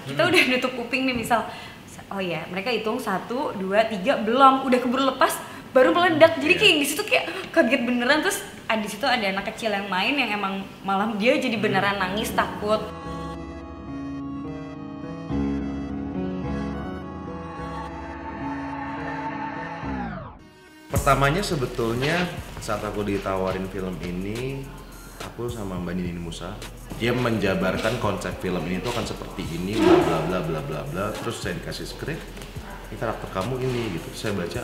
Kita udah nutup kuping nih misal, oh ya mereka hitung 1, 2, 3 belum, udah keburu lepas baru meledak. Jadi kayak di situ kayak kaget beneran. Terus di situ ada anak kecil yang main yang emang malah dia jadi beneran nangis takut. Pertamanya sebetulnya saat aku ditawarin film ini, aku sama Mbak Nini Musa, dia menjabarkan konsep film ini tuh akan seperti ini, bla bla bla bla bla bla. Terus saya dikasih skrip, ini karakter kamu ini gitu. Saya baca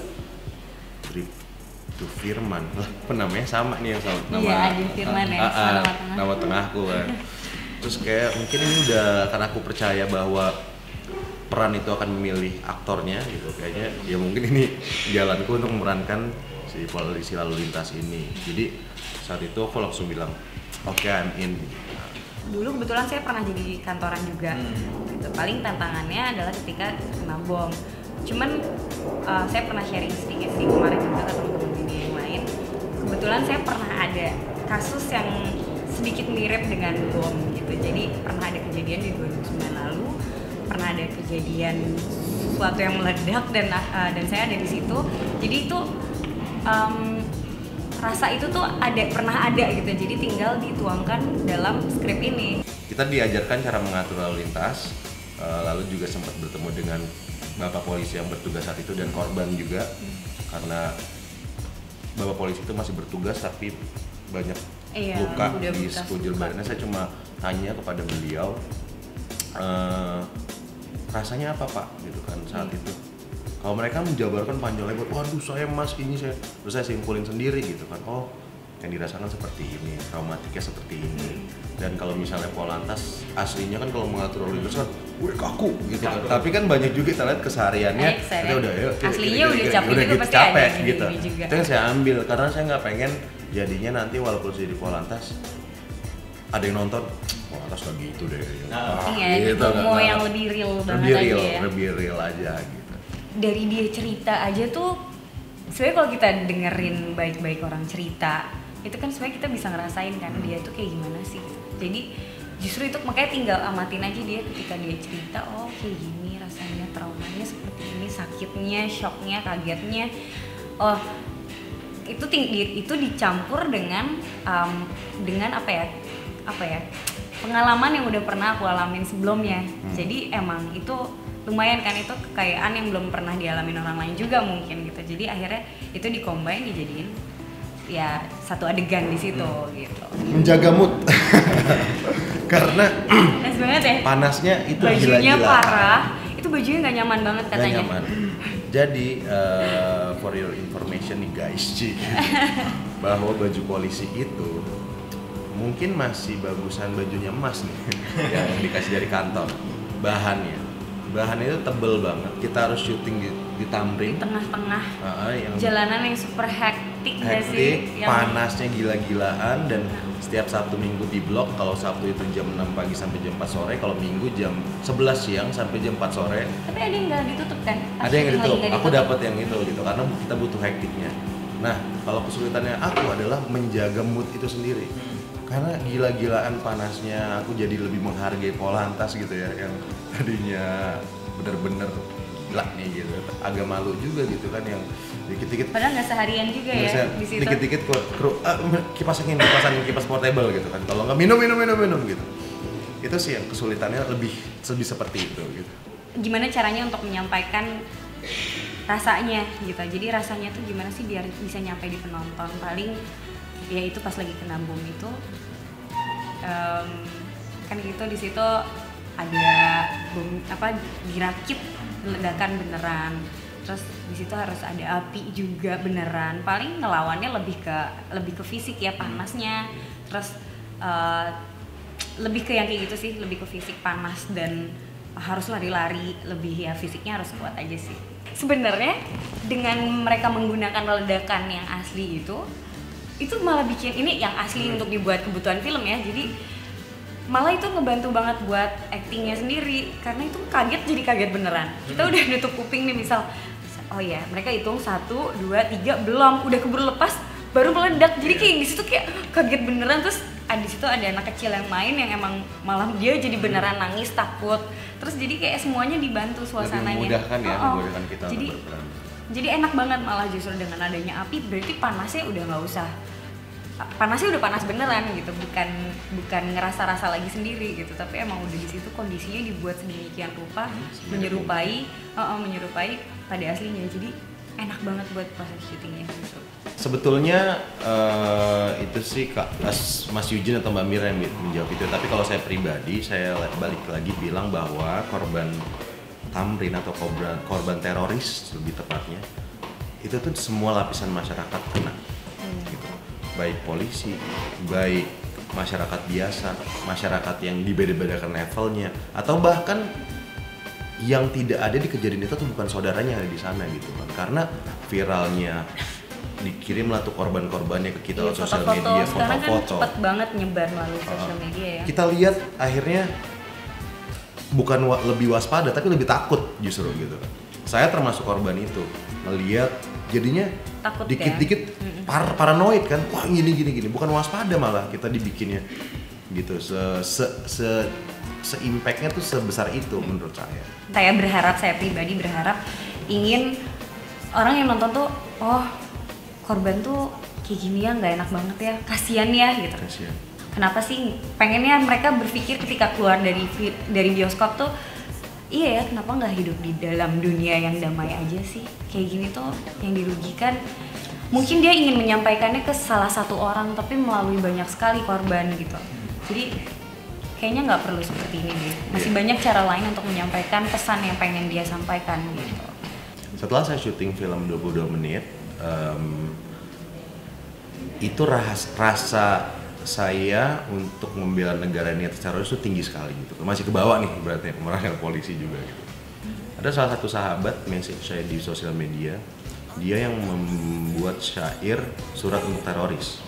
Bribtu Firman, lah namanya sama nih yang sama nama. Iya, Adi Firman ya, nama tengahku kan. Terus kayak mungkin ini udah karena aku percaya bahwa peran itu akan memilih aktornya gitu, kayaknya ya mungkin ini jalanku untuk memerankan si polisi lalu lintas ini. Jadi saat itu aku langsung bilang oke, I'm in. Dulu kebetulan saya pernah jadi kantoran juga gitu. Paling tantangannya adalah ketika kena bom. Cuman saya pernah sharing sedikit sih kemarin juga ke teman-teman ini yang lain. Kebetulan saya pernah ada kasus yang sedikit mirip dengan bom gitu. Jadi pernah ada kejadian di 2009 lalu, pernah ada kejadian sesuatu yang meledak dan saya ada di situ. Jadi itu rasa itu tuh pernah ada gitu. Jadi tinggal dituangkan dalam skrip ini. Kita diajarkan cara mengatur lalu lintas, lalu juga sempat bertemu dengan bapak polisi yang bertugas saat itu dan korban juga, karena bapak polisi itu masih bertugas tapi banyak luka di sekujur badannya. Saya cuma tanya kepada beliau, rasanya apa Pak gitu kan saat itu. Kalau mereka menjabarkan panjang lebar, waduh saya mas ini saya, terus saya simpulin sendiri gitu kan, oh yang dirasakan seperti ini, traumatiknya seperti ini. Dan kalau misalnya Polantas aslinya kan kalau mengatur lalu lintas kan udah kaku gitu kan. Tapi kan banyak juga kita lihat kesehariannya kita udah aslinya udah capek udah juga, gitu pasti capek ada gitu. juga. Itu yang saya ambil karena saya nggak pengen jadinya nanti walaupun jadi Polantas ada yang nonton Polantas kayak gitu deh. Iya, gitu, mau yang lebih real banget aja ya. Lebih real aja gitu. Dari dia cerita aja tuh sebenarnya kalau kita dengerin baik-baik orang cerita itu kan sebenarnya kita bisa ngerasain kan dia tuh kayak gimana sih. Jadi justru itu makanya tinggal amatin aja dia ketika dia cerita, oh kayak gini rasanya, traumanya seperti ini, sakitnya, shocknya, kagetnya. Oh itu dicampur dengan apa ya pengalaman yang udah pernah aku alamin sebelumnya. Jadi emang itu lumayan kan, itu kekayaan yang belum pernah dialamin orang lain juga mungkin gitu. Jadi akhirnya itu dicombine dijadiin ya satu adegan di situ gitu. Menjaga mood. Karena panas banget ya. Panasnya itu bajunya gila-gila. Parah. Itu bajunya nggak nyaman banget katanya. Nggak nyaman. Jadi for your information nih guys, bahwa baju polisi itu mungkin masih bagusan bajunya Mas nih yang dikasih dari kantor. Bahannya itu tebel banget. Kita harus syuting di Tamrin, di tengah-tengah yang jalanan yang super hektik sih, panasnya gila-gilaan. Dan setiap Sabtu Minggu di blok, kalau Sabtu itu jam 6 pagi sampai jam 4 sore, kalau Minggu jam 11 siang sampai jam 4 sore. Tapi ada yang nggak ditutup kan? Ada yang ditutup. Aku dapat yang itu gitu karena kita butuh hektiknya. Nah, kalau kesulitannya aku adalah menjaga mood itu sendiri. Karena gila-gilaan panasnya, aku jadi lebih menghargai Polantas gitu ya, yang tadinya bener-bener gila nih gitu. Agak malu juga gitu kan, yang dikit-dikit padahal nggak seharian juga ya di situ. Dikit-dikit kru kipas portable gitu kan. Kalau nggak minum gitu. Itu sih yang kesulitannya lebih seperti itu gitu. Gimana caranya untuk menyampaikan rasanya gitu. Jadi rasanya tuh gimana sih biar bisa nyampe di penonton. Paling ya itu pas lagi kena bom itu kan gitu di situ ada bom dirakit ledakan beneran. Terus di situ harus ada api juga beneran. Paling ngelawannya lebih ke fisik ya, panasnya. Terus lebih ke yang kayak gitu sih, lebih ke fisik, panas dan harus lari-lari, lebih ya fisiknya harus kuat aja sih. Sebenarnya dengan mereka menggunakan ledakan yang asli itu malah bikin ini yang asli untuk dibuat kebutuhan film ya. Jadi malah itu ngebantu banget buat actingnya sendiri karena itu jadi kaget beneran. Kita udah nutup kuping nih misal, oh ya mereka hitung 1, 2, 3 belum, udah keburu lepas baru meledak. Jadi kayak di situ kayak kaget beneran. Terus di situ ada anak kecil yang main yang emang malah dia jadi beneran nangis takut, terus jadi kayak semuanya dibantu suasananya. Lebih memudahkan ya, memudahkan kita jadi, untuk berperan. Jadi enak banget malah justru dengan adanya api, berarti panasnya udah nggak usah, panasnya udah panas beneran gitu, bukan ngerasa-rasa lagi sendiri gitu, tapi emang udah di situ kondisinya dibuat sedemikian rupa menyerupai pada aslinya, jadi enak banget buat proses syutingnya gitu. Sebetulnya itu sih Mas Eugene atau Mbak Mira yang menjawab itu, tapi kalau saya pribadi saya balik lagi bilang bahwa korban Tamrin atau korban teroris lebih tepatnya itu tuh semua lapisan masyarakat kena gitu. Baik polisi, baik masyarakat biasa, masyarakat yang dibeda-bedakan levelnya, atau bahkan yang tidak ada di kejadian itu tuh bukan saudaranya yang ada di sana gitu kan, karena viralnya dikirimlah tuh korban-korbannya ke kita lewat sosial media, sekarang foto-foto. Kan cepet banget nyebar melalui sosial media ya. Kita lihat akhirnya bukan lebih waspada tapi lebih takut justru gitu kan. Saya termasuk korban itu, melihat jadinya takut dikit-dikit ya? Paranoid kan, wah gini, bukan waspada malah kita dibikinnya gitu, se-impactnya tuh sebesar itu menurut saya. Saya pribadi berharap ingin orang yang nonton tuh, oh korban tuh kayak gini ya, nggak enak banget ya, kasian ya gitu. Kasian. Kenapa sih? Pengennya mereka berpikir ketika keluar dari bioskop tuh, iya ya, kenapa nggak hidup di dalam dunia yang damai aja sih? Kayak gini tuh yang dirugikan. Mungkin dia ingin menyampaikannya ke salah satu orang, tapi melalui banyak sekali korban gitu. Jadi kayaknya nggak perlu seperti ini deh. Masih banyak cara lain untuk menyampaikan pesan yang pengen dia sampaikan gitu. Setelah saya syuting film 22 menit, itu rasa saya untuk membela negara ini atas teroris itu tinggi sekali gitu. Masih ke bawah nih berarti pemerangan polisi juga gitu. Ada salah satu sahabat message saya di sosial media, dia yang membuat syair surat untuk teroris.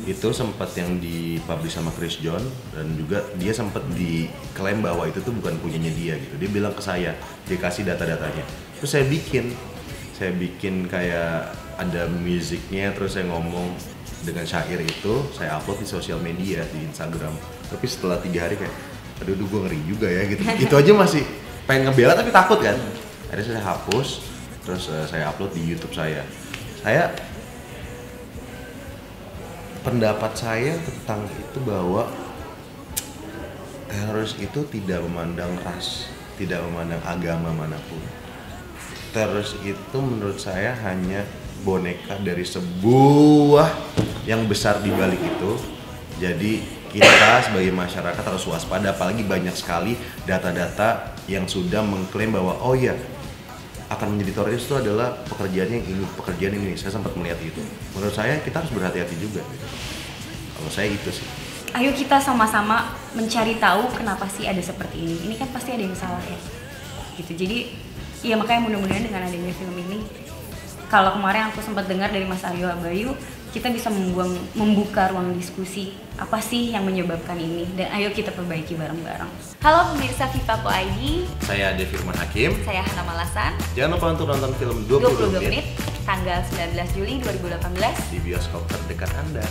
Itu sempat yang dipublish sama Chris John, dan juga dia sempat diklaim bahwa itu tuh bukan punyanya dia gitu. Dia bilang ke saya, dia kasih data-datanya. Terus saya bikin kayak ada musiknya, terus saya ngomong dengan syair itu, saya upload di sosial media di Instagram. Tapi setelah 3 hari kayak, aduh gue ngeri juga ya gitu. Itu aja masih pengen ngebela tapi takut kan. Akhirnya saya hapus, terus saya upload di YouTube saya. Pendapat saya tentang itu bahwa teroris itu tidak memandang ras, tidak memandang agama manapun. Teroris itu menurut saya hanya boneka dari sebuah yang besar di balik itu. Jadi kita sebagai masyarakat harus waspada, apalagi banyak sekali data-data yang sudah mengklaim bahwa oh iya, akan menjadi teroris itu adalah pekerjaan ini. Saya sempat melihat itu. Menurut saya kita harus berhati-hati juga. Kalau saya itu sih. Ayo kita sama-sama mencari tahu kenapa sih ada seperti ini. Ini kan pasti ada yang salah ya. Gitu. Jadi ya makanya mudah-mudahan dengan adanya film ini, kalau kemarin aku sempat dengar dari Mas Aryo Abayu, kita bisa membuka ruang diskusi apa sih yang menyebabkan ini, dan ayo kita perbaiki bareng-bareng. Halo pemirsa Vivaco ID, saya Ade Firman Hakim, saya Hana Malasan. Jangan lupa untuk nonton film 22 menit tanggal 19 Juli 2018 di bioskop terdekat Anda.